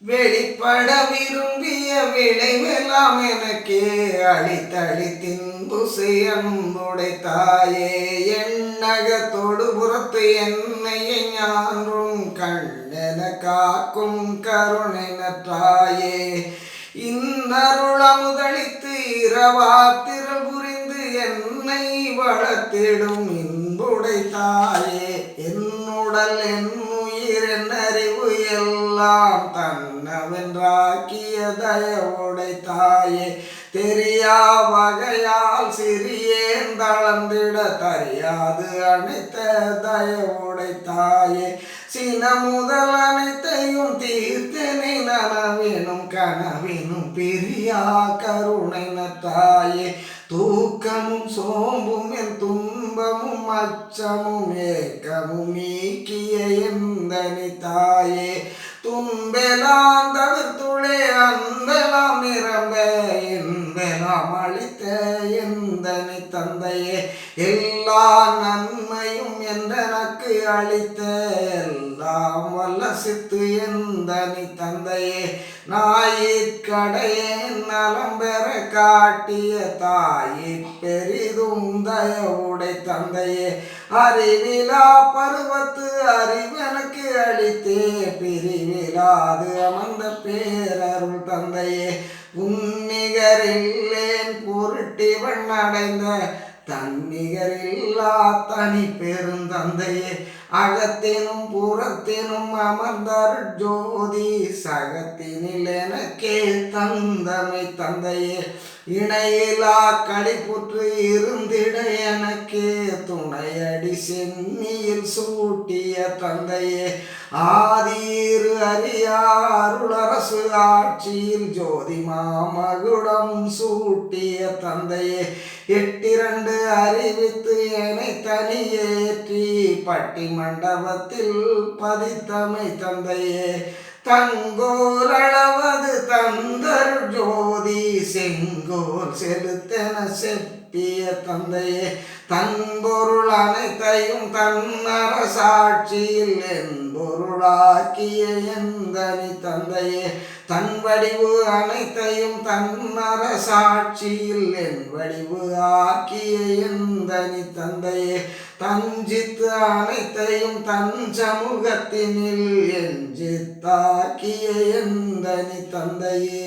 வெளிப்பட விரும்பிய விளைவெல்லாம் எனக்கே அளித்தளித்தின்பு அன்புடை தாயே, எண்ணகத்தொடு புறத்து என்னையை ஞான்றும் கண்ணென காக்கும் கருணை நற்றாயே, இன்னருளமுதளித்து இரவாத்திரல் புரிந்து என்னை வளர்த்திடும் இன்புடை தாயே, என்னுடல் என்னுயிர் என்னறிவு எல்லாம் தன்னவென்றாக்கிய தயவுடை தாயே, தெரியா வகையால் சிறியேன் தளர்ந்திட தறியாது அனைத்த தயவுடை தாயே, சின முதல் அனைத்தையும் தீர்த்தனை நனவினும் கனவினும் பிரியா கருணை நற்றாயே, தூக்கமும் சோம்பும் என் துன்பமும் அச்சமும் ஏக்கமும் நீக்கிய எந்தனி தாயே, துன்பெலாம் தவிர்த்துளே அன்பெலாம் நிரம்ப என்பெலாம் அளித்த எந்தனி தந்தையே, எல்லா நன்மையும் என்றெனக்கு அளித்த எல்லாம் வல்ல சித்து எந்தனி தந்தையே, நாயிற்கடையேன் நலம் பெற காட்டிய தாயிற் பெரிதும் தயவுடை தந்தையே, அறிவிலா பருவத்து அறிவெனக்கு அளித்தே பிரிவிலாது அமர்ந்த பேரருள் தந்தையே, உன்னிகரில்லேன் பொருட்டிவன் அடைந்த தன்னிகரில்லா தனி பெருந்தந்தையே, அகத்தினும் புறத்தினும் அமர்ந்தருள் ஜோதி சகத்தினில் எனக்கே தந்தமை தந்தையே, இணையிலா களிப்புற்று இருந்திட எனக்கே துணையடி சென்னியில் சூட்டிய தந்தையே, ஆதீரு அறியாருளரசு ஆட்சியில் ஜோதி மாமகுடம் சூட்டிய தந்தையே, எட்டிரண்டு அறிவித்து என்னை தனியேற்றி பட்டி மண்டபத்தில் பதித்தமை தந்தையே, தங்கோல் அளவது தந்தர் ஜோதி செங்கோல் செலுத்தென செப்பிய தந்தையே, தன்பொருள் அனைத்தையும் தன்னரசாட்சியில் என் பொருளாக்கிய எந்தனி தந்தையே, தன் வடிவு அனைத்தையும் தன்னரசாட்சியில் என் வடிவு ஆக்கிய எந்தனி தந்தையே, தஞ்சித்து அனைத்தையும் தன் சமூகத்தினில் என் ஜித்தாக்கிய எந்தனி தந்தையே.